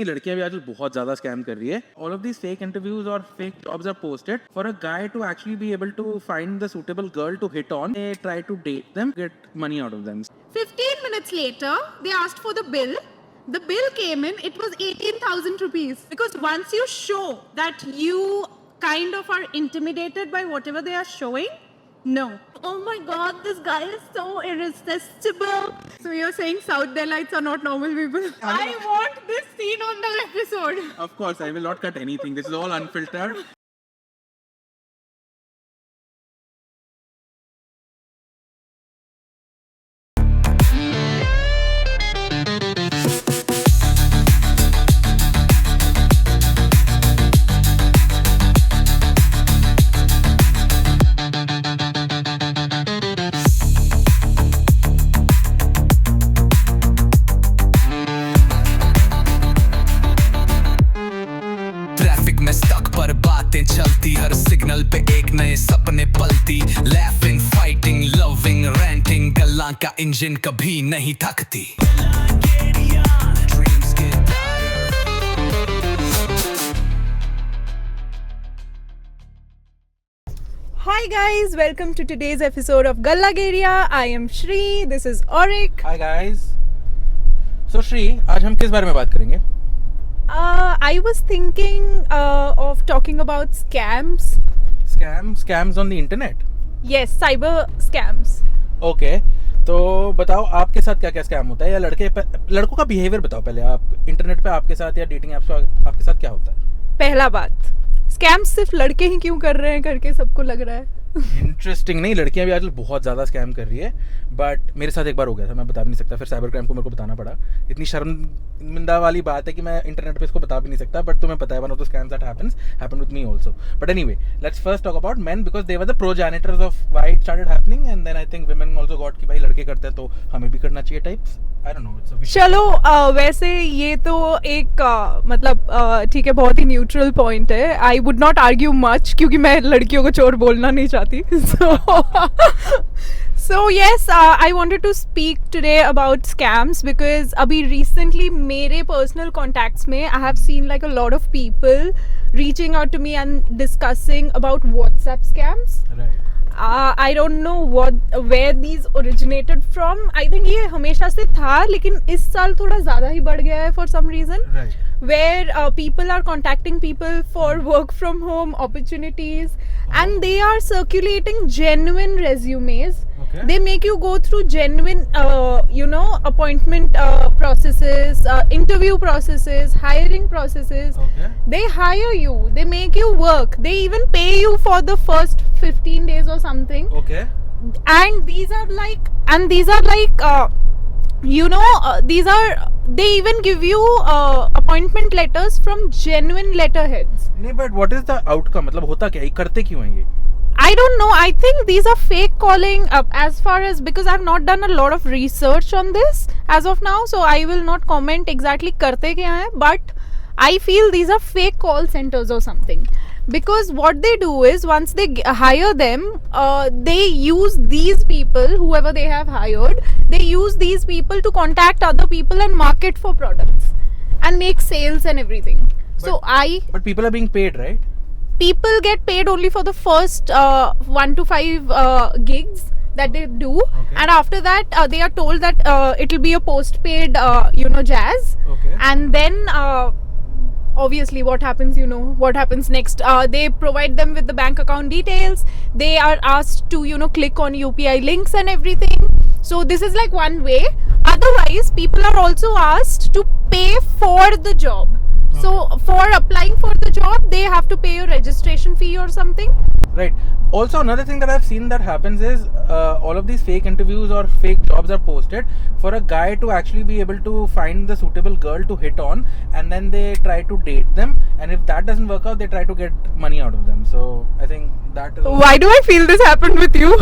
लड़कियां भी आजकल बहुत ज्यादा स्कैम कर रही है. All of these fake interviews or fake jobs are posted for a guy to actually be able to find the suitable girl to hit on. They try to date them, get money out of them. 15 minutes later, they asked for the bill. The bill came in, it was 18,000 rupees. Because once you show that you kind of are intimidated by whatever they are showing, no. Oh my god, this guy is so irresistible. So you're saying South Delhites are not normal people? I want this scene on the episode. Of course, I will not cut anything. This is all unfiltered. Traffic में stuck पर बातें चलती, हर signal पे एक नए सपने पलती. लैफिंग, fighting, loving, ranting, गल्ला का इंजन कभी नहीं थकती. Hi guys, welcome to today's episode of Gallageria. I am Shri, this is Auric. Hi guys. So Shri, आज हम किस बारे में बात करेंगे? I was thinking of talking about scams. Scams on the internet. Yes, cyber scams. Okay. तो बताओ आपके साथ क्या क्या स्कैम होता है, या लड़कों का बिहेवियर बताओ पहले. आप इंटरनेट पे आपके साथ या डेटिंग ऐप्स पे आपके साथ क्या होता है? पहला बात, स्कैम्स सिर्फ लड़के ही क्यों कर रहे हैं करके सबको लग रहा है. इंटरेस्टिंग. नहीं, लड़कियां भी आजकल बहुत ज़्यादा स्कैम कर रही है. बट मेरे साथ एक बार हो गया था, मैं बता भी नहीं सकता. फिर साइबर क्राइम को मेरे को बताना पड़ा. इतनी शर्मिंदा वाली बात है कि मैं इंटरनेट पे इसको बता भी नहीं सकता. बट तुम्हें पता है, one of the scams that happened with me also. But anyway, let's first talk about men, because they were the progenitors of why it started happening. And then I think women also got कि भाई लड़के करते हैं तो हमें भी करना चाहिए types. I don't know, it's चलो वैसे ये तो एक मतलब ठीक है, बहुत ही न्यूट्रल पॉइंट है. I would not argue much क्योंकि मैं लड़कियों को चोर बोलना नहीं चाहती. So yes, I wanted to speak today about scams because अभी recently मेरे personal contacts में I have seen like a lot of people reaching out to me and discussing about WhatsApp scams. Right. I don't know where these originated from. I think ये हमेशा से था, लेकिन इस साल थोड़ा ज़्यादा ही बढ़ गया है for some reason. Right. Where people are contacting people for work from home opportunities, and they are circulating genuine resumes. Okay. They make you go through genuine appointment processes, interview processes, hiring processes. Okay. They hire you, they make you work, they even pay you for the first 15 days or something. Okay. And these are like they even give you appointment letters from genuine letterheads. नहीं, but what is the outcome? मतलब होता क्या है, करते क्यों हैं ये? I don't know. I think these are fake calling as far as, because I've not done a lot of research on this as of now, so I will not comment exactly करते क्या हैं, but I feel these are fake call centers or something. Because what they do is, once they hire them, they use these people, whoever they have hired, they use these people to contact other people and market for products and make sales and everything. But people are being paid, right? People get paid only for the first 1 to 5 gigs that they do. Okay. And after that they are told that it will be a post paid jazz. Okay. And then obviously what happens next. They provide them with the bank account details. They are asked to click on UPI links and everything. So this is like one way. Otherwise people are also asked to pay for the job. So for applying for the job, they have to pay a registration fee or something. Right. Also, another thing that I've seen that happens is all of these fake interviews or fake jobs are posted for a guy to actually be able to find the suitable girl to hit on, and then they try to date them. And if that doesn't work out, they try to get money out of them. So I think that is. Why do I feel this happened with you?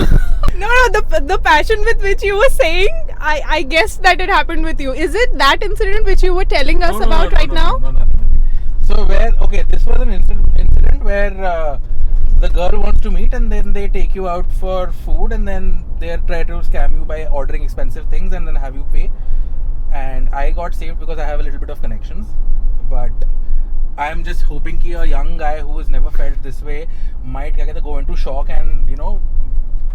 No, the passion with which you were saying, I guessed that it happened with you. Is it that incident which you were telling us about right now? No, nothing. So this was an incident where the girl wants to meet, and then they take you out for food, and then they try to scam you by ordering expensive things and then have you pay. And I got saved because I have a little bit of connections. I am just hoping कि a young guy who has never felt this way might क्या कहते हैं, go into shock and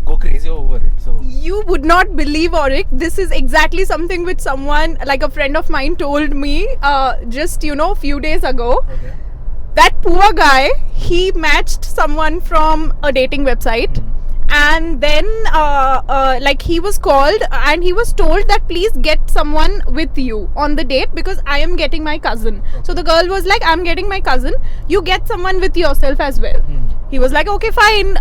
go crazy over it. So You would not believe, Auric. This is exactly something which someone, like a friend of mine, told me just few days ago. okay. That poor guy, he matched someone from a dating website. And then like he was called and he was told that please get someone with you on the date because I am getting my cousin. So the girl was like, I'm getting my cousin, you get someone with yourself as well. He was like, okay, fine,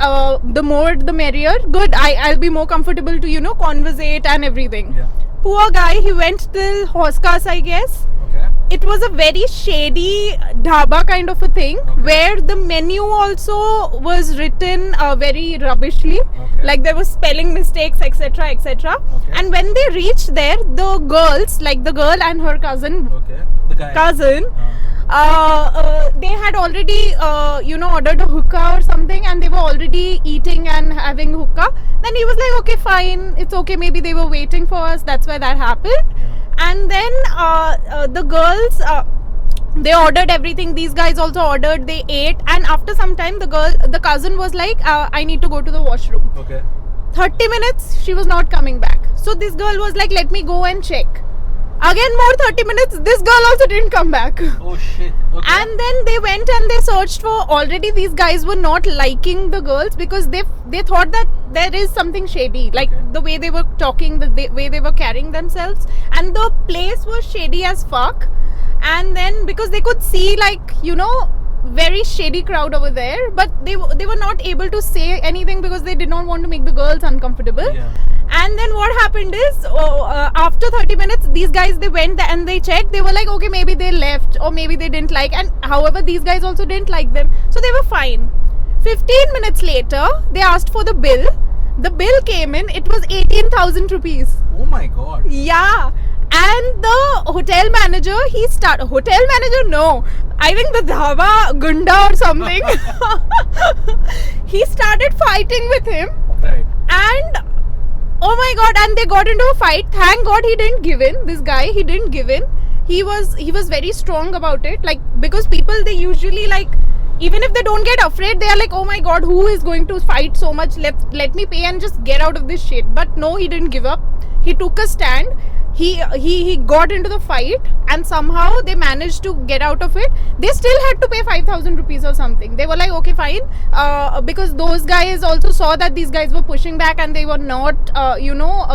the more the merrier, good, I'll be more comfortable to conversate and everything. Yeah. Poor guy, he went till Hoskas, I guess. Okay. It was a very shady dhaba kind of a thing, Okay. where the menu also was written very rubbishly. Okay. Like there was spelling mistakes, etc, etc. Okay. And when they reached there, the girls, like the girl and her cousin, Okay. The guy. cousin, they had already ordered a hookah or something, and they were already eating and having hookah. Then he was like, okay, fine, it's okay, maybe they were waiting for us, that's why that happened. Yeah. And then the girls, they ordered everything, these guys also ordered, they ate, and after some time the cousin was like, I need to go to the washroom. Okay. 30 minutes she was not coming back. So this girl was like, let me go and check. Again more 30 minutes, this girl also didn't come back. Oh shit. Okay. And then they went and they searched for, already these guys were not liking the girls because they thought that there is something shady, like Okay. the way they were talking, the way they were carrying themselves, and the place was shady as fuck. And then because they could see, like, very shady crowd over there, but they were not able to say anything because they did not want to make the girls uncomfortable. Yeah. And then what happened is, after 30 minutes, these guys, they went and they checked. They were like, okay, maybe they left or maybe they didn't like. And however, these guys also didn't like them. So they were fine. 15 minutes later, they asked for the bill. The bill came in. It was 18,000 rupees. Oh my god. Yeah. And the hotel manager, hotel manager, no. I think the dhaba gunda or something. He started fighting with him. Right. And oh my god, and they got into a fight. Thank god he didn't give in. This guy, he didn't give in. He was very strong about it, like, because people, they usually, like, even if they don't get afraid, they are like, oh my god, who is going to fight so much, let me pay and just get out of this shit. But no, he didn't give up. He took a stand. He got into the fight, and somehow they managed to get out of it. They still had to pay 5,000 rupees or something. They were like, okay, fine, because those guys also saw that these guys were pushing back and they were not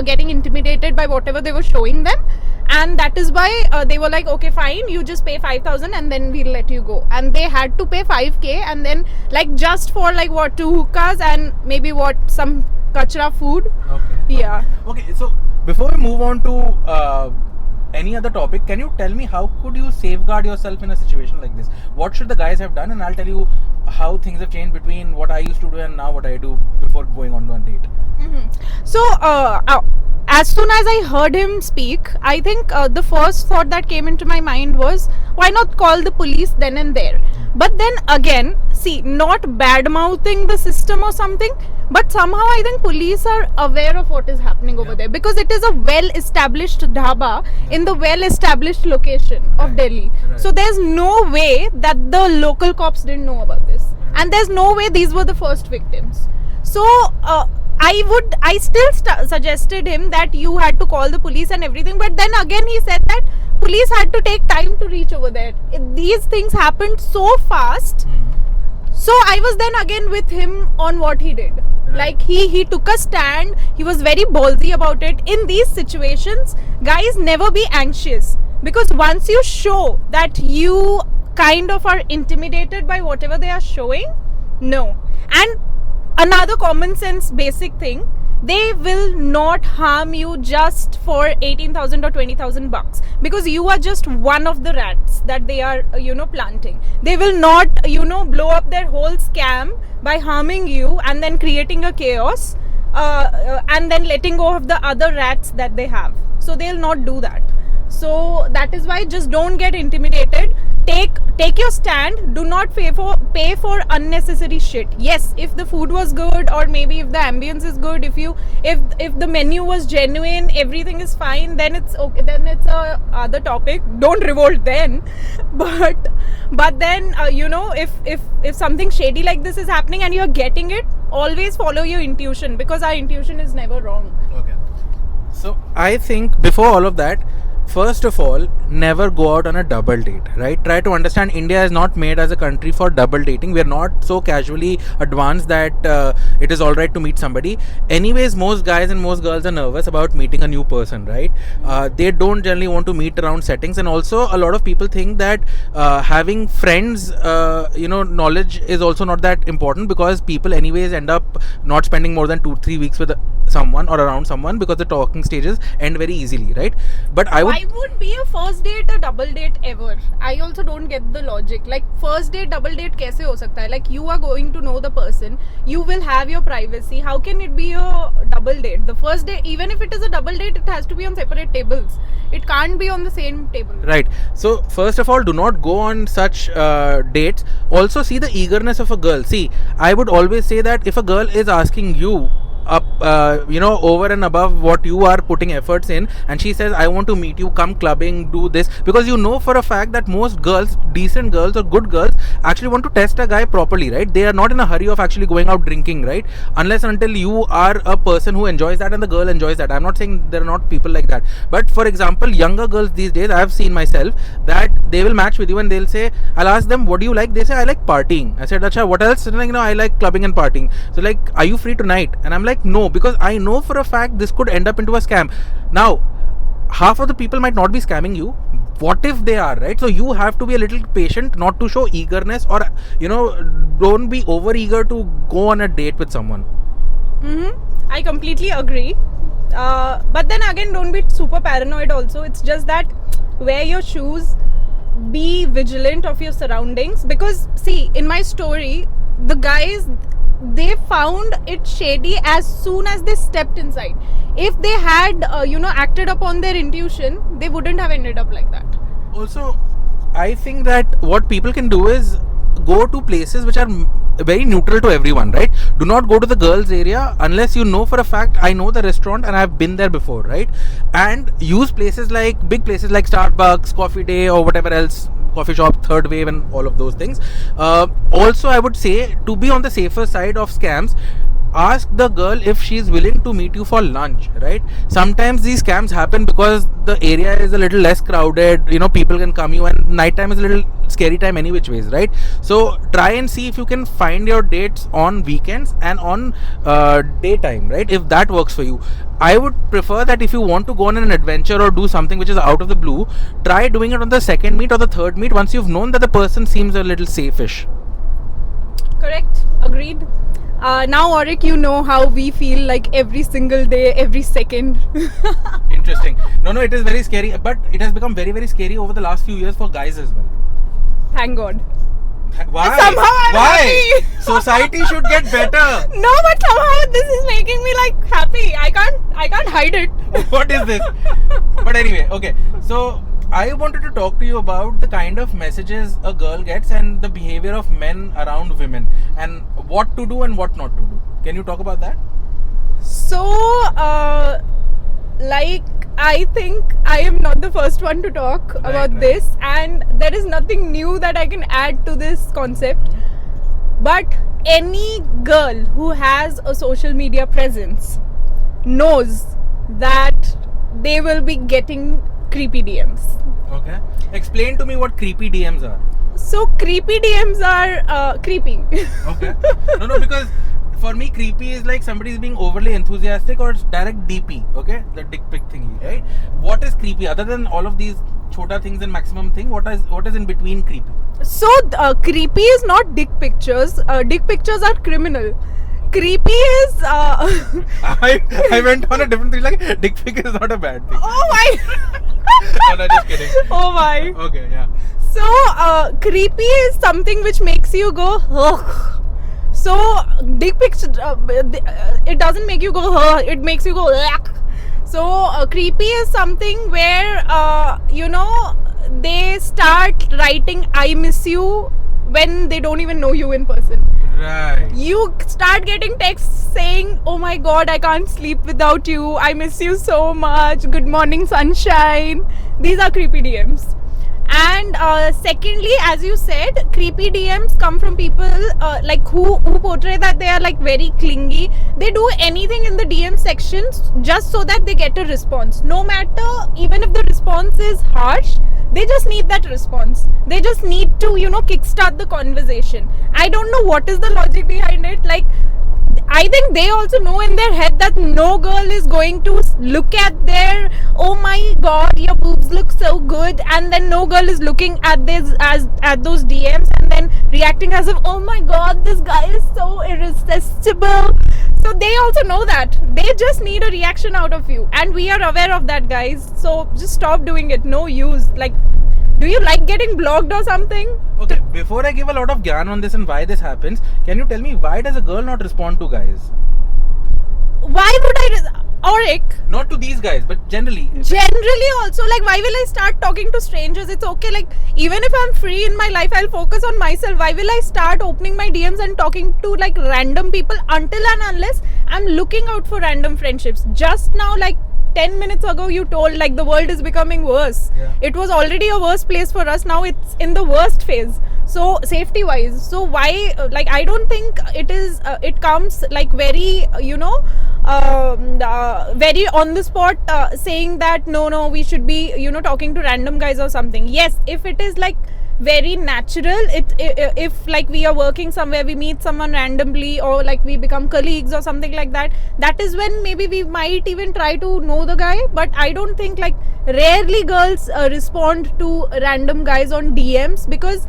getting intimidated by whatever they were showing them. And that is why they were like, okay, fine, you just pay 5,000 and then we'll let you go. And they had to pay 5k, and then, like, just for, like, what, 2 hookahs and maybe some kachra food. Okay. Yeah. Okay, so before we move on to any other topic, can you tell me how could you safeguard yourself in a situation like this? What should the guys have done? And I'll tell you how things have changed between what I used to do and now what I do before going on to a date. So, as soon as I heard him speak, I think the first thought that came into my mind was, why not call the police then and there? But then again, see, not bad-mouthing the system or something, but somehow I think police are aware of what is happening over there, because it is a well-established dhaba in the well-established location of Right, Delhi. right. So there's no way that the local cops didn't know about this. And there's no way these were the first victims. So, I still suggested him that you had to call the police and everything, but then again he said that police had to take time to reach over there. These things happened so fast. So I was then again with him on what he did. Right. Like he took a stand. He was very ballsy about it. In these situations, guys, never be anxious, because once you show that you kind of are intimidated by whatever they are showing, no. And another common sense basic thing, they will not harm you just for 18,000 or 20,000 bucks, because you are just one of the rats that they are planting. They will not blow up their whole scam by harming you and then creating a chaos and then letting go of the other rats that they have. So they'll not do that. So that is why just don't get intimidated. Take take your stand. Do not pay for unnecessary shit. Yes, if the food was good, or maybe if the ambience is good, if the menu was genuine, everything is fine, then it's okay. Then it's a other topic. Don't revolt then. But then if something shady like this is happening and you're getting it, always follow your intuition, because our intuition is never wrong. Okay. So I think before all of that, first of all, never go out on a double date, right? Try to understand India is not made as a country for double dating. We are not so casually advanced that it is alright to meet somebody. Anyways, most guys and most girls are nervous about meeting a new person, right? They don't generally want to meet around settings, and also a lot of people think that having friends, knowledge is also not that important, because people anyways end up not spending more than 2-3 weeks with someone or around someone, because the talking stages end very easily, right? But Why would be a first date a double date ever? I also don't get the logic. Like, first date double date kaise ho sakta hai? Like, you are going to know the person, you will have your privacy. How can it be a double date? The first date, even if it is a double date, it has to be on separate tables. It can't be on the same table. Right. So first of all, do not go on such dates. Also, see the eagerness of a girl. See, I would always say that if a girl is asking you up over and above what you are putting efforts in, and she says, I want to meet you, come clubbing, do this, because you know for a fact that most girls, decent girls or good girls, actually want to test a guy properly, right? They are not in a hurry of actually going out drinking, right? Unless and until you are a person who enjoys that and the girl enjoys that. I'm not saying there are not people like that, but for example, younger girls these days, I have seen myself that they will match with you and they'll say, I'll ask them, what do you like? They say, I like partying. I said, Acha, what else? And like, I like clubbing and partying. So like, are you free tonight? And I'm like, no, because I know for a fact this could end up into a scam. Now, half of the people might not be scamming you. What if they are, right? So you have to be a little patient, not to show eagerness, or don't be over eager to go on a date with someone. I completely agree. But then again, don't be super paranoid also. It's just that wear your shoes, be vigilant of your surroundings, because see, in my story, the guys, they found it shady as soon as they stepped inside. If they had acted upon their intuition, they wouldn't have ended up like that. Also, I think that what people can do is go to places which are very neutral to everyone, right? Do not go to the girls area unless you know for a fact, I know the restaurant and I've been there before, right? And use places like big places like Starbucks, Coffee Day, or whatever else, coffee shop, Third Wave, and all of those things. Also, I would say, to be on the safer side of scams, ask the girl if she's willing to meet you for lunch, right? Sometimes these scams happen because the area is a little less crowded, people can come you, and nighttime is a little scary time any which ways, right? So try and see if you can find your dates on weekends and on daytime, right? If that works for you. I would prefer that if you want to go on an adventure or do something which is out of the blue, try doing it on the second meet or the third meet, once you've known that the person seems a little safe-ish. Correct. Agreed. Now, Auric, you know how we feel like every single day, every second. Interesting. No, it is very scary, but it has become very, very scary over the last few years for guys as well. Thank God. Why? Somehow I'm happy. Society should get better. No, but somehow this is making me like happy. I can't hide it. What is this? But anyway, okay. So I wanted to talk to you about the kind of messages a girl gets and the behavior of men around women, and what to do and what not to do. Can you talk about that? So, I think I am not the first one to talk about this, and there is nothing new that I can add to this concept. But any girl who has a social media presence knows that they will be getting creepy DMs. Okay. Explain to me what creepy DMs are. So creepy DMs are creepy. Okay. No, because for me, creepy is like somebody is being overly enthusiastic, or it's direct DP, okay? The dick pic thingy, right? What is creepy? Other than all of these chota things and maximum thing, what is in between creepy? So, creepy is not dick pictures. Dick pictures are criminal. Creepy is... I went on a different thing, like dick pic is not a bad thing. Oh my... No, just kidding. Oh my. Okay, yeah. So, creepy is something which makes you go, ugh. So, dick pics, it doesn't make you go, ugh, it makes you go, ugh. So, creepy is something where, they start writing I miss you when they don't even know you in person. Right. You start getting texts saying, oh my god, I can't sleep without you, I miss you so much, good morning sunshine. These are creepy DMs. And secondly, as you said, creepy DMs come from people like who portray that they are like very clingy. They do anything in the DM sections just so that they get a response. No matter, even if the response is harsh, they just need that response. They just need to, you know, kickstart the conversation. I don't know what is the logic behind it. Like, I think they also know in their head that no girl is going to look at their, oh my god, your boobs look so good, and then no girl is looking at this at those DMs and then reacting as if, oh my god, this guy is so irresistible. So they also know that. They just need a reaction out of you, and we are aware of that, guys. So just stop doing it. No use. Like, do you like getting blocked or something? Okay, before I give a lot of gyan on this and why this happens, can you tell me why does a girl not respond to guys? Why would I? Auric, Not to these guys, but generally. generally also, like, why will I start talking to strangers? It's okay, like, even if I'm free in my life, I'll focus on myself. Why will I start opening my DMs and talking to like random people until and unless I'm looking out for random friendships? Just now, like 10 minutes ago, you told like the world is becoming worse. Yeah. It was already a worse place for us. Now it's in the worst phase. So safety wise, so why, like, I don't think it is it comes like very very on the spot saying that no, we should be, you know, talking to random guys or something. Yes, if it is like very natural, if like we are working somewhere, we meet someone randomly, or like we become colleagues or something like that, that is when maybe we might even try to know the guy. But I don't think, like, rarely girls respond to random guys on DMs, because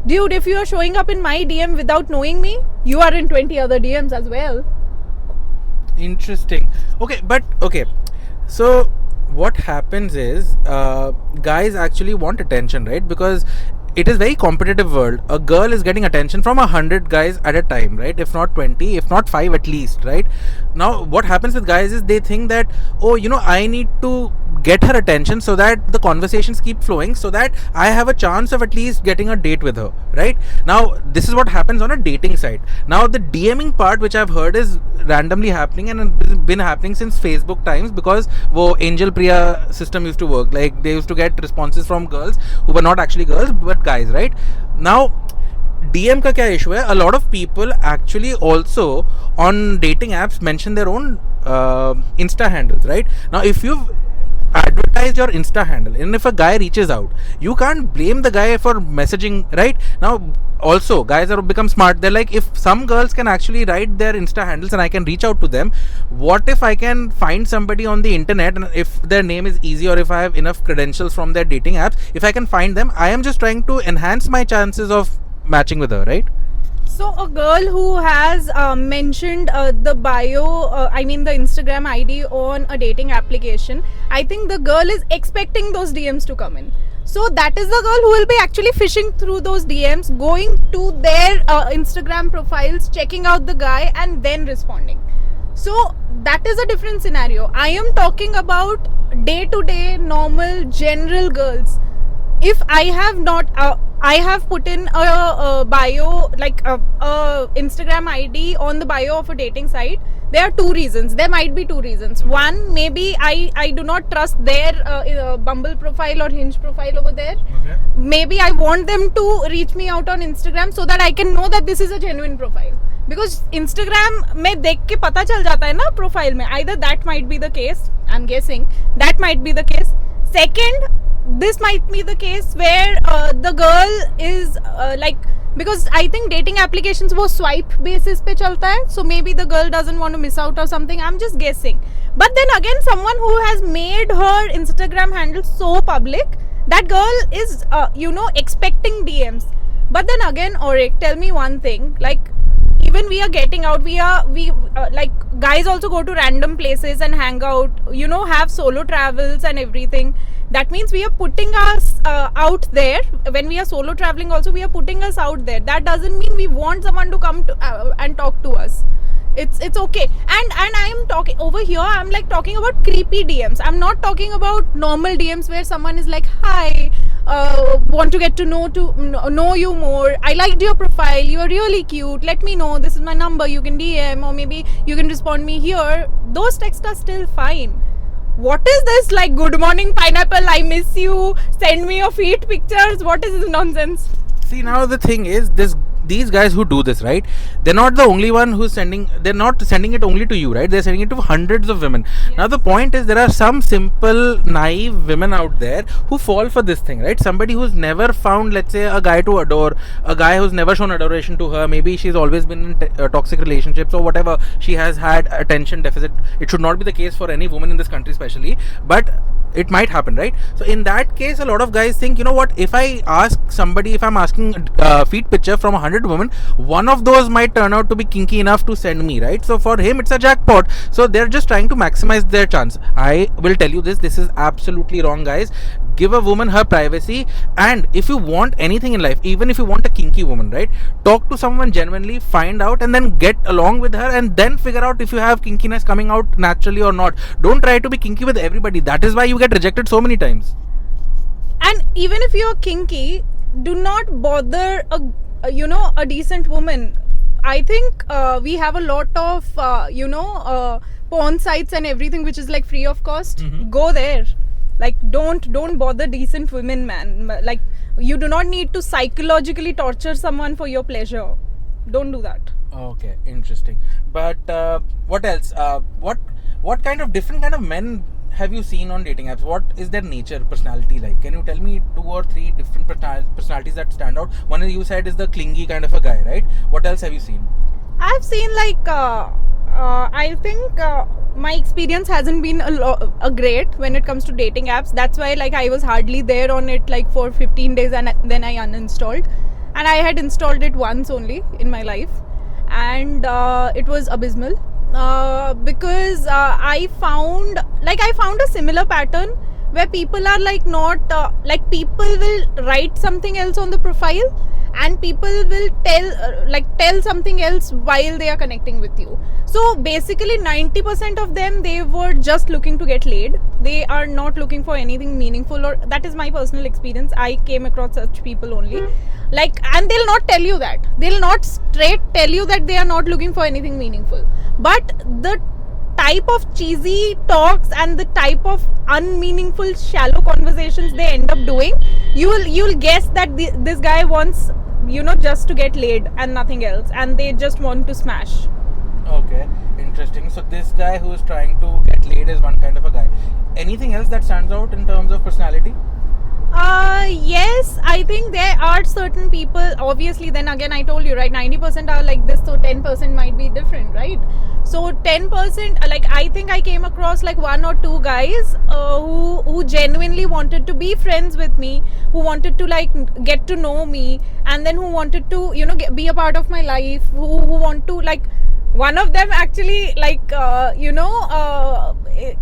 dude, if you are showing up in my DM without knowing me, you are in 20 other DMs as well. Interesting. Okay, but okay. So what happens is guys actually want attention, right? Because it is very competitive world. A girl is getting attention from 100 guys at a time, right? If not 20, if not 5 at least, right? Now what happens with guys is they think that, oh, you know, I need to get her attention so that the conversations keep flowing, so that I have a chance of at least getting a date with her, right? Now this is what happens on a dating site. Now the DMing part, which I've heard is randomly happening and it's been happening since Facebook times, because wo Angel Priya system used to work. Like, they used to get responses from girls who were not actually girls but guys, right? Now DM का क्या issue है? A lot of people actually also on dating apps mention their own Insta handles, right? Now if you've advertise your Insta handle and if a guy reaches out, you can't blame the guy for messaging, right? Now also guys are become smart. They're like, if some girls can actually write their Insta handles and I can reach out to them, what if I can find somebody on the internet, and if their name is easy, or if I have enough credentials from their dating apps, if I can find them, I am just trying to enhance my chances of matching with her, right? So a girl who has mentioned the bio, I mean the Instagram ID on a dating application, I think the girl is expecting those DMs to come in. So that is the girl who will be actually fishing through those DMs, going to their Instagram profiles, checking out the guy and then responding. So that is a different scenario. I am talking about day-to-day, normal, general girls. If I have not, I have put in a bio, like a Instagram ID on the bio of a dating site. There are two reasons. There might be two reasons. One, maybe I do not trust their Bumble profile or Hinge profile over there. Okay. Maybe I want them to reach me out on Instagram so that I can know that this is a genuine profile. Because Instagram में देख के पता चल जाता है ना profile में. Either that might be the case. I'm guessing that might be the case. Second, this might be the case where the girl is like, because I think dating applications वो swipe basis पे चलता है, so maybe the girl doesn't want to miss out or something. I'm just guessing. But then again, someone who has made her Instagram handle so public, that girl is expecting DMs. But then again, Auric, tell me one thing, like, even we are getting out, we like, guys also go to random places and hang out, have solo travels and everything. That means we are putting us out there. When we are solo traveling also, we are putting us out there. That doesn't mean we want someone to come to and talk to us. It's okay. And I am talking over here, I'm like talking about creepy DMs. I'm not talking about normal DMs where someone is like, hi, want to get to know you more. I liked your profile. You are really cute. Let me know. This is my number. You can DM or maybe you can respond me here. Those texts are still fine. What is this like? Good morning, pineapple. I miss you. Send me your feet pictures. What is this nonsense? See, now the thing is, these guys who do this, right? They're not the only one who's sending. They're not sending it only to you, right? They're sending it to hundreds of women. Yes. Now the point is, there are some simple, naive women out there who fall for this thing, right? Somebody who's never found, let's say, a guy to adore, a guy who's never shown adoration to her. Maybe she's always been in toxic relationships or whatever. She has had attention deficit. It should not be the case for any woman in this country, especially, but it might happen, right? So in that case, a lot of guys think, you know what, if I ask somebody, if I'm asking feet picture from 100 women, one of those might turn out to be kinky enough to send me, right? So for him, it's a jackpot. So they're just trying to maximize their chance. I will tell you this is absolutely wrong, guys. Give a woman her privacy, and if you want anything in life, even if you want a kinky woman, right, talk to someone genuinely, find out, and then get along with her, and then figure out if you have kinkiness coming out naturally or not. Don't try to be kinky with everybody. That is why you get rejected so many times. And even if you're kinky, do not bother a decent woman. I think we have a lot of porn sites and everything which is like free of cost. Go there. Like don't bother decent women, man. Like you do not need to psychologically torture someone for your pleasure. Don't do that. Okay, interesting. But what else? What kind of different kind of men have you seen on dating apps? What is their nature, personality like? Can you tell me 2 or 3 different personalities that stand out? One you said is the clingy kind of a guy, right? What else have you seen? I've seen like I think my experience hasn't been a great when it comes to dating apps. That's why like I was hardly there on it like for 15 days and then I uninstalled. And I had installed it once only in my life, and it was abysmal because I found a similar pattern where people are like not like people will write something else on the profile and people will tell something else while they are connecting with you. So basically 90% of them, they were just looking to get laid. They are not looking for anything meaningful, or that is my personal experience. I came across such people only. Like, and they'll not tell you that. They'll not straight tell you that they are not looking for anything meaningful. But the type of cheesy talks and the type of unmeaningful shallow conversations they end up doing, you'll guess that this guy wants just to get laid and nothing else, and they just want to smash. Okay, interesting. So this guy who is trying to get laid is one kind of a guy. Anything else that stands out in terms of personality? Yes, I think there are certain people, obviously. Then again, I told you, right, 90% are like this, so 10% might be different, right? So 10%, like I think I came across like 1 or 2 guys who genuinely wanted to be friends with me, who wanted to like get to know me, and then who wanted to be a part of my life, who want to like. One of them actually like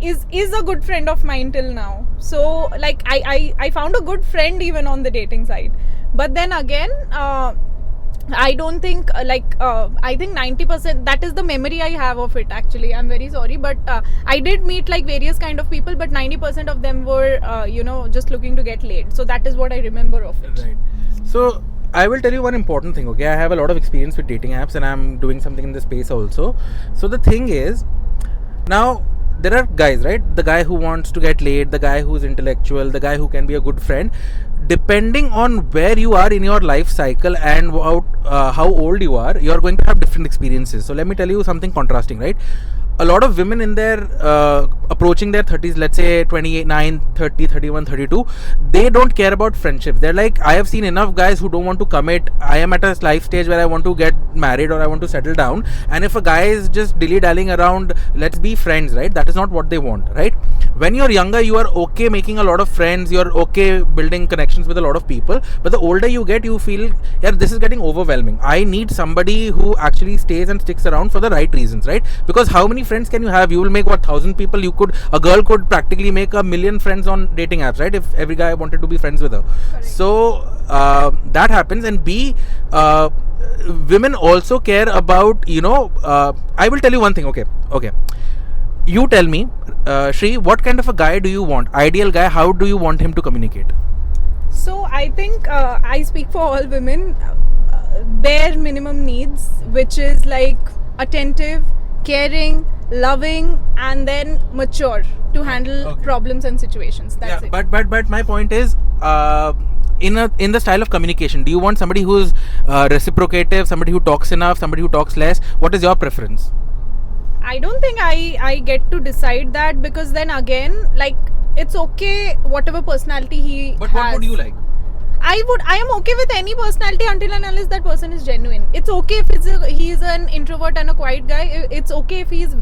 is a good friend of mine till now. So like I found a good friend even on the dating site. But then again, I don't think I think 90%, that is the memory I have of it actually. I'm very sorry, but I did meet like various kind of people, but 90% of them were just looking to get laid. So that is what I remember of it. Right. So I will tell you one important thing, okay? I have a lot of experience with dating apps and I'm doing something in this space also. So the thing is, now there are guys, right? The guy who wants to get laid, the guy who's intellectual, the guy who can be a good friend. Depending on where you are in your life cycle and how old you are, you're going to have different experiences. So let me tell you something contrasting, right? A lot of women in their approaching their 30s, let's say 29, 30, 31, 32, they don't care about friendships. They're like, I have seen enough guys who don't want to commit. I am at a life stage where I want to get married or I want to settle down. And if a guy is just dilly-dallying around, let's be friends, right? That is not what they want, right? When you're younger, you are okay making a lot of friends. You're okay building connections with a lot of people. But the older you get, you feel, yeah, this is getting overwhelming. I need somebody who actually stays and sticks around for the right reasons, right? Because how many friends can you have? You will make 1,000 people. A girl could practically make 1 million friends on dating apps, right? If every guy wanted to be friends with her. Correct. So that happens. And B, women also care about, I will tell you one thing. Okay. You tell me, Shri, what kind of a guy do you want? Ideal guy, how do you want him to communicate? So I think I speak for all women. Bare minimum needs, which is like attentive, caring, loving, and then mature to handle Okay. problems and situations. That's it. But my point is, in the style of communication, do you want somebody who's reciprocative, somebody who talks enough, somebody who talks less? What is your preference? I don't think I get to decide that, because then again, like, it's okay whatever personality he But has. what would you like? I am okay with any personality until and unless that person is genuine. It's okay if he's an introvert and a quiet guy. It's okay if he's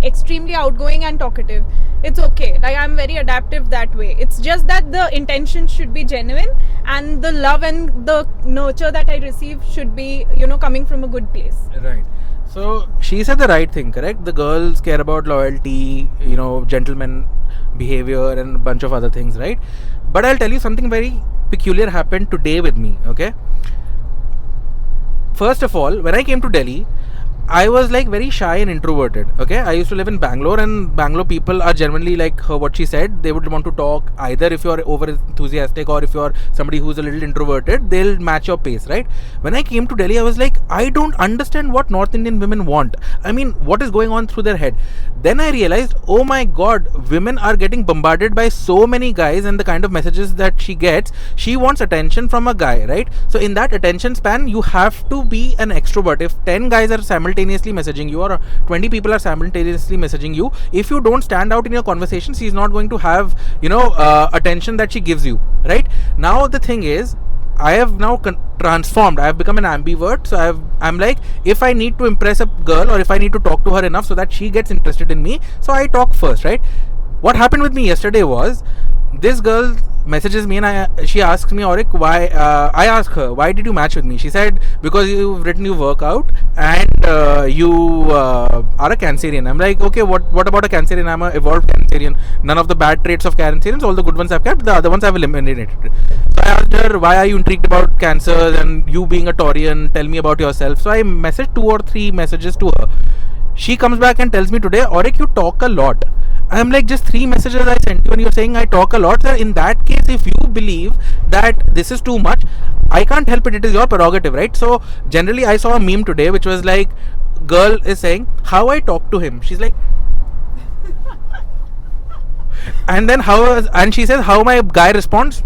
extremely outgoing and talkative. It's okay. Like, I'm very adaptive that way. It's just that the intention should be genuine, and the love and the nurture that I receive should be, coming from a good place. Right. So she said the right thing, correct? The girls care about loyalty, gentleman behavior and a bunch of other things, right? But I'll tell you something very peculiar happened today with me, okay? First of all, when I came to Delhi, I was like very shy and introverted, okay? I used to live in Bangalore, and Bangalore people are generally like what she said. They would want to talk either if you're over enthusiastic or if you're somebody who's a little introverted, they'll match your pace, right? When I came to Delhi, I was like, I don't understand what North Indian women want. I mean, what is going on through their head? Then I realized, oh my god, women are getting bombarded by so many guys, and the kind of messages that she gets, she wants attention from a guy, right? So in that attention span, you have to be an extrovert. If 10 guys are simultaneously messaging you, or 20 people are simultaneously messaging you, if you don't stand out in your conversation, she's not going to have attention that she gives you, right? Now the thing is, I have now transformed. I have become an ambivert. So I'm like, if I need to impress a girl, or if I need to talk to her enough so that she gets interested in me, so I talk first, right? What happened with me yesterday was, this girl messages me and she asks me, Auric, why? I ask her, why did you match with me? She said, because you've written you work out, and you are a Cancerian. I'm like, okay, what about a Cancerian? I'm an evolved Cancerian. None of the bad traits of Cancerians, all the good ones I've kept, the other ones I've eliminated. So I asked her, why are you intrigued about cancers, and you being a Taurian, tell me about yourself. So I messaged 2 or 3 messages to her. She comes back and tells me today, Auric, you talk a lot. I'm like, just 3 messages I sent you and you're saying I talk a lot. Sir, in that case, if you believe that this is too much, I can't help it. It is your prerogative, right? So generally, I saw a meme today which was like, girl is saying, how I talk to him. She's like, and then and she says, how my guy responds.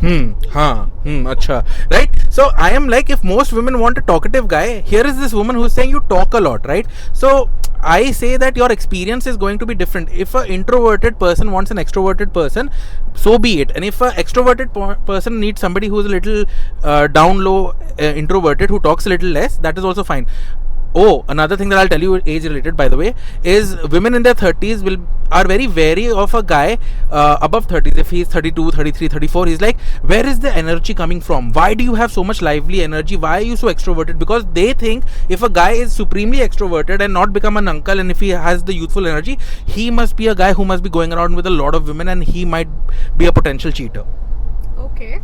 Acha, right? So I am like, if most women want a talkative guy, here is this woman who's saying you talk a lot, right? So I say that your experience is going to be different. If an introverted person wants an extroverted person, so be it. And if an extroverted person needs somebody who's a little down low, introverted, who talks a little less, that is also fine. Oh, another thing that I'll tell you, age related, by the way, is women in their 30s are very wary of a guy above 30s. If he's 32, 33, 34, he's like, where is the energy coming from? Why do you have so much lively energy? Why are you so extroverted? Because they think if a guy is supremely extroverted and not become an uncle, and if he has the youthful energy, he must be a guy who must be going around with a lot of women, and he might be a potential cheater. Okay.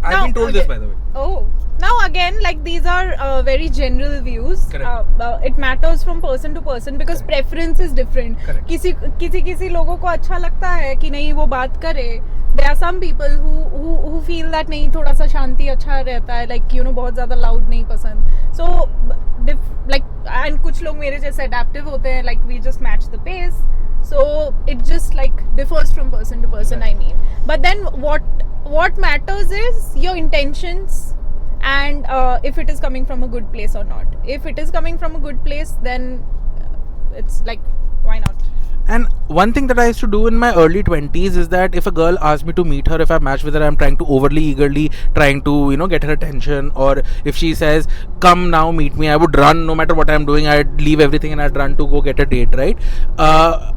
I've been told this, by the way. Oh, now again, like, these are very general views. Correct. It matters from person to person, because Correct. preference is different. Correct. किसी लोगों को अच्छा लगता है कि नहीं वो बात करे. There are some people who feel that नहीं, थोड़ा सा शांति अच्छा रहता है, like, बहुत ज़्यादा loud नहीं पसंद. So like, and कुछ लोग मेरे जैसे adaptive होते हैं, like, we just match the pace. So it just like differs from person to person. Right. I mean, but then what matters is your intentions, and if it is coming from a good place or not. If it is coming from a good place, then it's like, why not? And one thing that I used to do in my early 20s is that if a girl asked me to meet her, if I match with her, I'm trying to overly eagerly trying to, get her attention. Or if she says, come now, meet me, I would run no matter what I'm doing. I'd leave everything and I'd run to go get a date, right?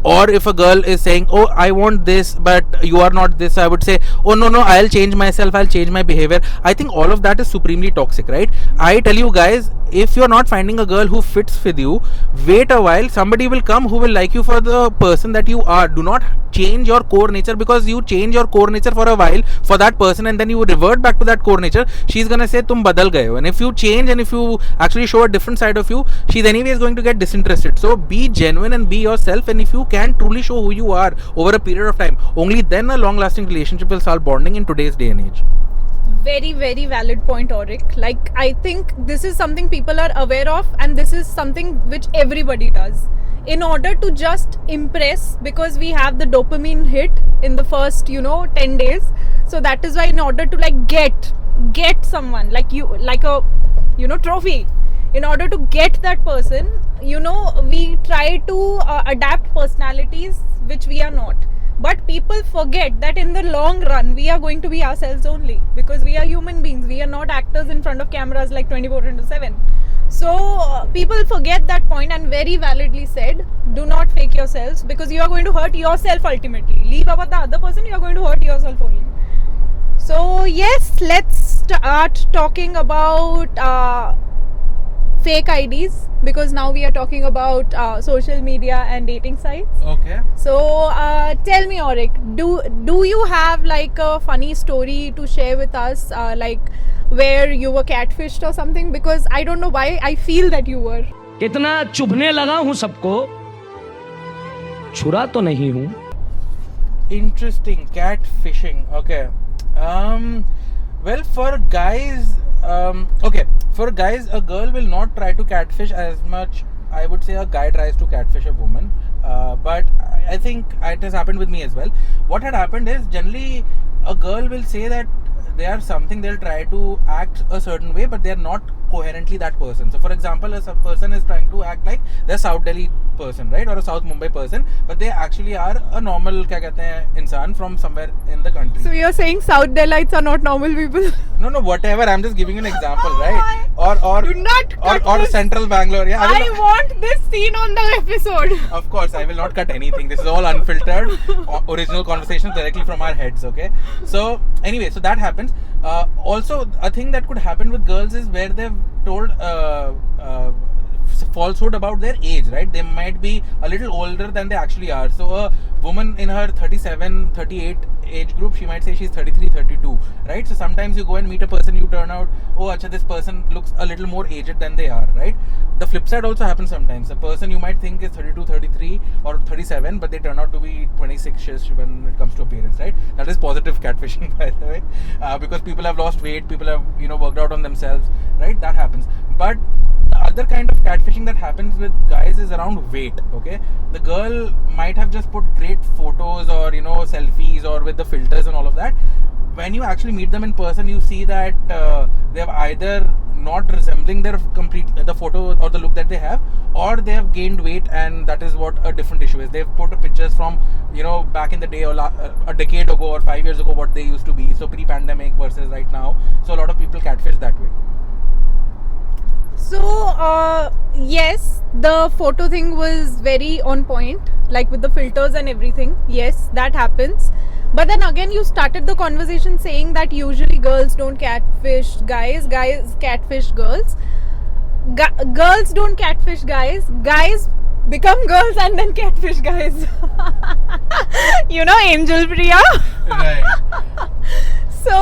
Or if a girl is saying, oh, I want this, but you are not this, I would say, oh, no, I'll change myself, I'll change my behavior. I think all of that is supremely toxic, right? I tell you guys, if you're not finding a girl who fits with you, wait a while. Somebody will come who will like you for the person that you are. Do not change your core nature, because you change your core nature for a while for that person and then you revert back to that core nature. She's gonna say tum badal gaye ho. And if you change and if you actually show a different side of you, she's anyways going to get disinterested. So be genuine and be yourself, and if you can truly show who you are over a period of time, only then a long lasting relationship will start bonding in today's day and age. Very, very valid point, Auric. Like, I think this is something people are aware of, and this is something which everybody does. In order to just impress, because we have the dopamine hit in the first, 10 days. So that is why, in order to like get someone like you, like a, trophy, in order to get that person, we try to adapt personalities which we are not. But people forget that in the long run, we are going to be ourselves only, because we are human beings. We are not actors in front of cameras like 24/7. So people forget that point, and very validly said, do not fake yourselves, because you are going to hurt yourself ultimately. Leave about the other person, you are going to hurt yourself only. So yes, let's start talking about fake IDs, because now we are talking about social media and dating sites. Okay. So tell me, Auric, do you have like a funny story to share with us, like where you were catfished or something? Because I don't know why I feel that you were. कितना चुभने लगा हूं सबको, छुरा तो नहीं हूं. Interesting. Catfishing. Okay. Well, for guys, for guys, a girl will not try to catfish as much, I would say, a guy tries to catfish a woman. But I think it has happened with me as well. What had happened is, generally a girl will say that they are something, they'll try to act a certain way, but they're not coherently that person. So for example, a person is trying to act like they're South Delhi person, right, or a South Mumbai person, but they actually are a normal insan from somewhere in the country. So you're saying South Delhites are not normal people? No, whatever, I'm just giving you an example, right? Or Do not cut or this. Central Bangalore. Yeah, I want this scene on the episode. Of course, I will not cut anything. This is all unfiltered, original conversations directly from our heads, okay? So anyway, so that happens. Also, a thing that could happen with girls is where they've told falsehood about their age, right? They might be a little older than they actually are. So a woman in her 37, 38 age group, she might say she's 33, 32, right? So sometimes you go and meet a person, you turn out, oh, acha, this person looks a little more aged than they are, right? The flip side also happens sometimes. A person you might think is 32, 33 or 37, but they turn out to be 26-ish when it comes to appearance, right? That is positive catfishing, by the way, because people have lost weight, people have, worked out on themselves, right? That happens. But the other kind of catfishing that happens with guys is around weight, okay? The girl might have just put great photos or, selfies or with the filters and all of that. When you actually meet them in person, you see that they have either not resembling the photo or the look that they have, or they have gained weight, and that is what a different issue is. They've put pictures from, back in the day or a decade ago or 5 years ago, what they used to be. So pre-pandemic versus right now. So a lot of people catfish that way. So yes, the photo thing was very on point, like with the filters and everything. Yes, that happens. But then again, you started the conversation saying that usually girls don't catfish guys, guys catfish girls. Girls don't catfish guys, guys become girls and then catfish guys. Angel Priya. Right. So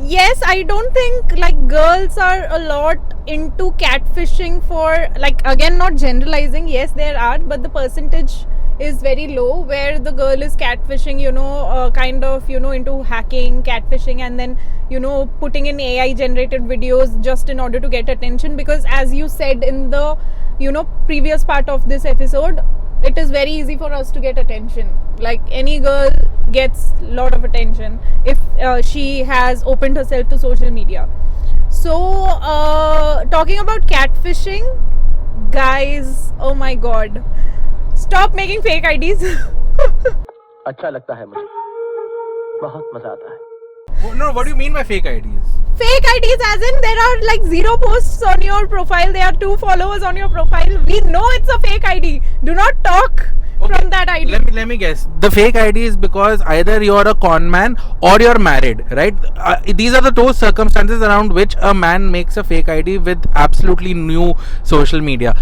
yes, I don't think like girls are a lot into catfishing for, like, again, not generalizing, yes there are, but the percentage is very low where the girl is catfishing, kind of, into hacking, catfishing, and then, putting in AI generated videos just in order to get attention. Because as you said in the, previous part of this episode, it is very easy for us to get attention. Like, any girl gets a lot of attention if she has opened herself to social media. So talking about catfishing, guys, oh my god, stop making fake IDs. अच्छा लगता है मुझे, बहुत मजा आता है. No, what do you mean by fake IDs? Fake IDs as in there are like 0 posts on your profile, there are 2 followers on your profile. We know it's a fake ID. Do not talk from that ID. Let me guess. The fake ID is because either you're a con man or you're married, right? These are the two circumstances around which a man makes a fake ID with absolutely new social media.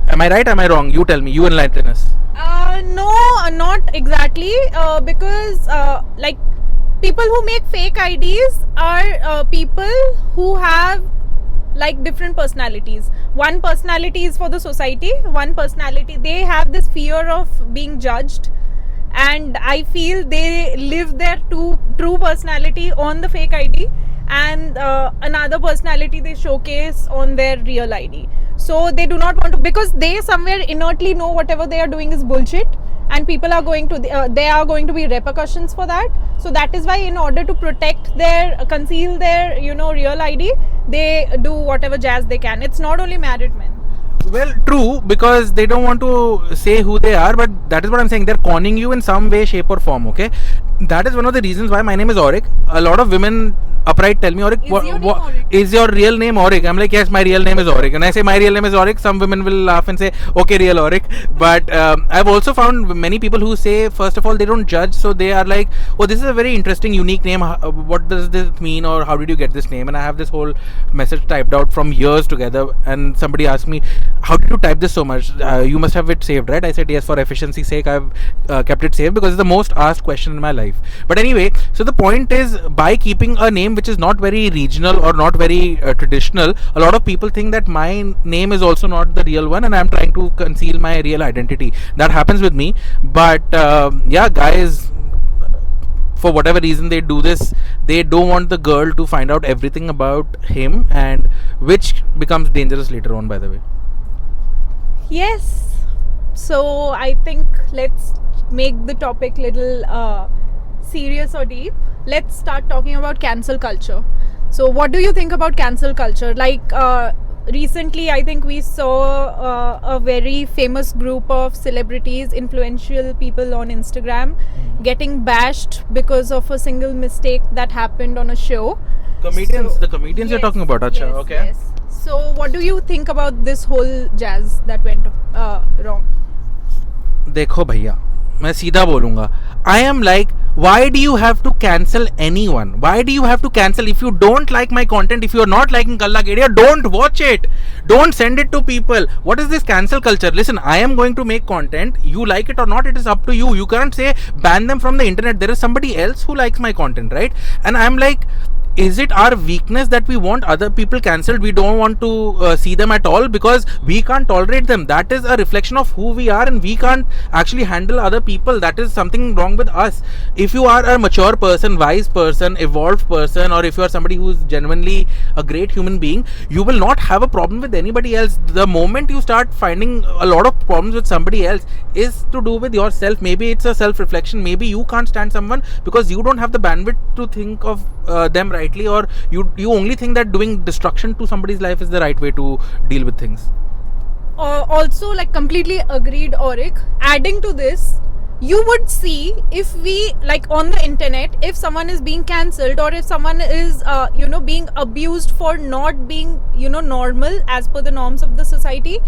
Am I right? Am I wrong? You tell me. You enlighten us. No, not exactly. Because like people who make fake IDs are people who have like different personalities. One personality is for the society, one personality, they have this fear of being judged, and I feel they live their true personality on the fake ID, and another personality they showcase on their real ID. So they do not want to, because they somewhere inherently know whatever they are doing is bullshit, and people are going to there are going to be repercussions for that. So that is why, in order to protect their conceal their real ID, they do whatever jazz they can. It's not only married men. Well, true, because they don't want to say who they are, but that is what I'm saying. They're conning you in some way, shape, or form. Okay, that is one of the reasons why my name is Auric. A lot of women upright tell me, Auric, is your real name Auric? I'm like, yes, my real name is Auric. And I say my real name is Auric. Some women will laugh and say, okay, real Auric. But I've also found many people who say, first of all, they don't judge. So they are like, oh, this is a very interesting, unique name. What does this mean? Or how did you get this name? And I have this whole message typed out from years together. And somebody asked me, how did you type this so much? You must have it saved, right? I said, yes, for efficiency's sake, I've kept it saved because it's the most asked question in my life. But anyway, so the point is, by keeping a name which is not very regional or not very traditional, a lot of people think that my name is also not the real one and I'm trying to conceal my real identity. That happens with me. But yeah, guys, for whatever reason they do this, they don't want the girl to find out everything about him, and which becomes dangerous later on, by the way. Yes. So I think let's make the topic little serious or deep. Let's start talking about cancel culture. So what do you think about cancel culture? Like recently, I think we saw a very famous group of celebrities, influential people on Instagram getting bashed because of a single mistake that happened on a show. Comedians, the comedians you're talking about, Acha, yes, okay. Yes. So what do you think about this whole jazz that went wrong? देखो भैया, मैं सीधा बोलूंगा. I am like, why do you have to cancel anyone? Why do you have to cancel? If you don't like my content, if you are not liking Kalla Kedia, don't watch it. Don't send it to people. What is this cancel culture? Listen, I am going to make content. You like it or not, it is up to you. You can't say ban them from the internet. There is somebody else who likes my content, right? And I'm like, is it our weakness that we want other people cancelled? We don't want to see them at all because we can't tolerate them. That is a reflection of who we are, and we can't actually handle other people. That is something wrong with us. If you are a mature person, wise person, evolved person, or if you are somebody who is genuinely a great human being, you will not have a problem with anybody else. The moment you start finding a lot of problems with somebody else is to do with yourself. Maybe it's a self-reflection. Maybe you can't stand someone because you don't have the bandwidth to think of them rightly, or you only think that doing destruction to somebody's life is the right way to deal with things. Also, like, completely agreed, Auric. Adding to this, you would see, if we, like, on the internet, if someone is being cancelled or if someone is being abused for not being normal as per the norms of the society,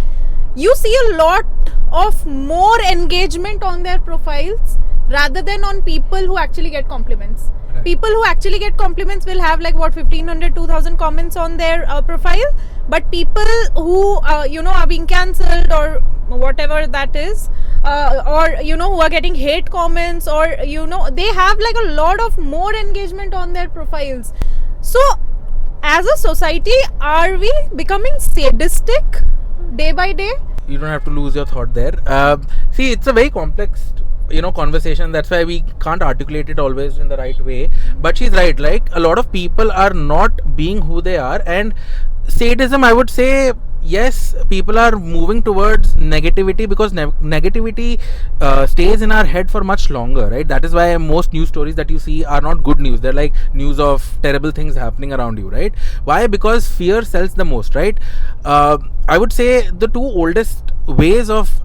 you see a lot of more engagement on their profiles rather than on people who actually get compliments. Right. People who actually get compliments will have like 1500 2000 comments on their profile, but people who are being cancelled or whatever that is, or who are getting hate comments, or they have like a lot of more engagement on their profiles. So as a society, are we becoming sadistic day by day? You don't have to lose your thought there. See, it's a very complex conversation. That's why we can't articulate it always in the right way. But she's right, like, a lot of people are not being who they are, and sadism, I would say, yes, people are moving towards negativity because negativity stays in our head for much longer, right? That is why most news stories that you see are not good news. They're like news of terrible things happening around you, right? Why? Because fear sells the most, right? I would say the two oldest ways of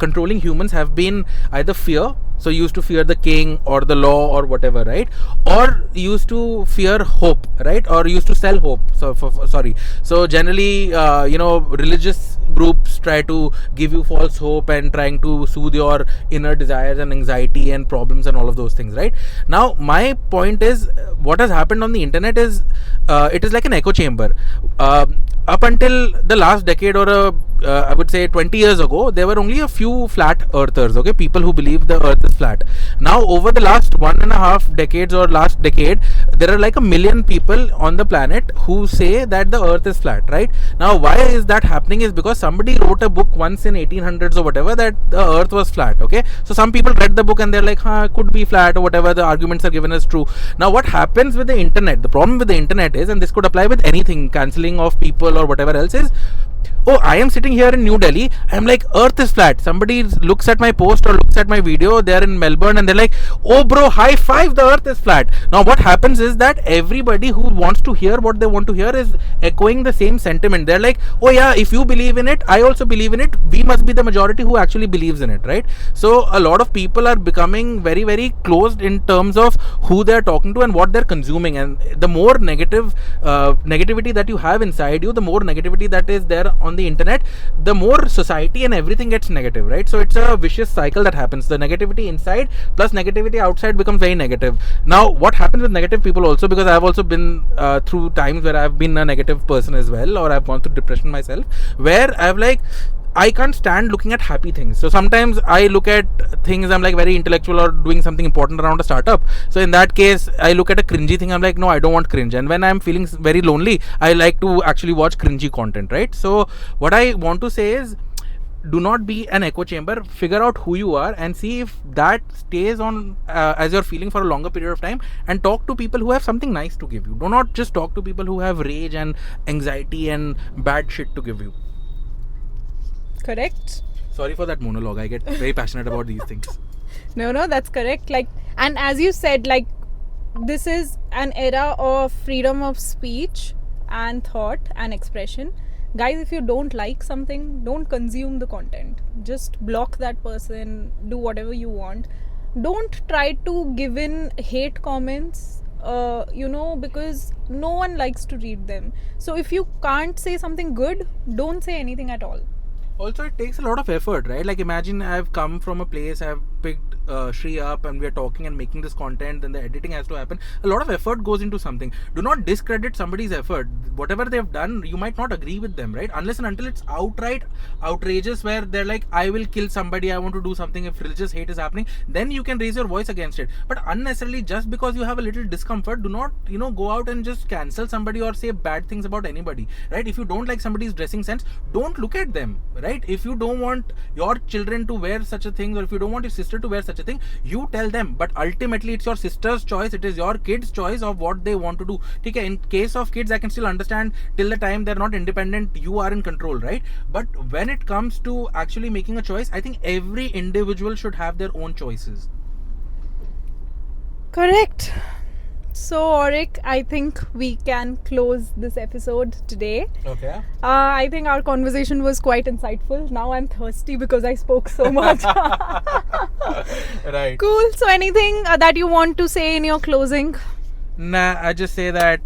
controlling humans have been either fear. So you used to fear the king or the law or whatever, right? Or used to fear hope, right? Or used to sell hope. So generally, religious groups try to give you false hope and trying to soothe your inner desires and anxiety and problems and all of those things, right? Now my point is, what has happened on the internet is it is like an echo chamber. Up until the last decade, or I would say 20 years ago, there were only a few flat earthers, okay, people who believe the earth is flat. Now over the last 1.5 decades or last decade, there are like 1 million people on the planet who say that the earth is flat, right? Now why is that happening is because somebody wrote a book once in 1800s or whatever that the earth was flat, okay? So some people read the book and they're like, could be flat or whatever, the arguments are given as true. Now what happens with the internet, the problem with the internet is, and this could apply with anything, cancelling of people or whatever else, is, oh, I am sitting here in New Delhi, I'm like, earth is flat. Somebody looks at my post or looks at my video, they're in Melbourne and they're like, oh bro, high five, the earth is flat. Now what happens is that everybody who wants to hear what they want to hear is echoing the same sentiment. They're like, oh yeah, if you believe in it, I also believe in it, we must be the majority who actually believes in it, right? So a lot of people are becoming very, very closed in terms of who they're talking to and what they're consuming, and the more negativity that you have inside you, the more negativity that is there on the internet, the more society and everything gets negative, right? So it's a vicious cycle that happens. The negativity inside plus negativity outside becomes very negative. Now what happens with negative people also, because I've also been through times where I've been a negative person as well, or I've gone through depression myself, where I've like, I can't stand looking at happy things. So sometimes I look at things, I'm like very intellectual or doing something important around a startup. So in that case, I look at a cringy thing, I'm like, no, I don't want cringe. And when I'm feeling very lonely, I like to actually watch cringy content, right? So what I want to say is, do not be an echo chamber. Figure out who you are and see if that stays on as you're feeling for a longer period of time, and talk to people who have something nice to give you. Do not just talk to people who have rage and anxiety and bad shit to give you. Correct. Sorry for that monologue. I get very passionate about these things. No, that's correct. Like, and as you said, like, this is an era of freedom of speech and thought and expression. Guys, if you don't like something, don't consume the content. Just block that person, do whatever you want. Don't try to give in hate comments, because no one likes to read them. So if you can't say something good, don't say anything at all. Also, it takes a lot of effort, right? Like, imagine I've come from a place, I've picked Shri up and we're talking and making this content, and the editing has to happen. A lot of effort goes into something. Do not discredit somebody's effort. Whatever they've done, you might not agree with them, right? Unless and until it's outright outrageous, where they're like, I will kill somebody, I want to do something, if religious hate is happening, then you can raise your voice against it. But unnecessarily, just because you have a little discomfort, do not, go out and just cancel somebody or say bad things about anybody, right? If you don't like somebody's dressing sense, don't look at them, right? If you don't want your children to wear such a thing, or if you don't want your sister to wear such a thing, you tell them. But ultimately, it's your sister's choice, it is your kids' choice of what they want to do. Okay, in case of kids, I can still understand till the time they're not independent, you are in control, right? But when it comes to actually making a choice, I think every individual should have their own choices. Correct. So, Auric, I think we can close this episode today. Okay. I think our conversation was quite insightful. Now I'm thirsty because I spoke so much. Right. Cool. So, anything that you want to say in your closing? Nah, I just say that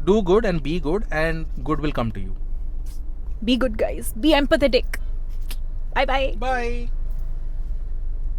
do good and be good, and good will come to you. Be good, guys. Be empathetic. Bye-bye. Bye.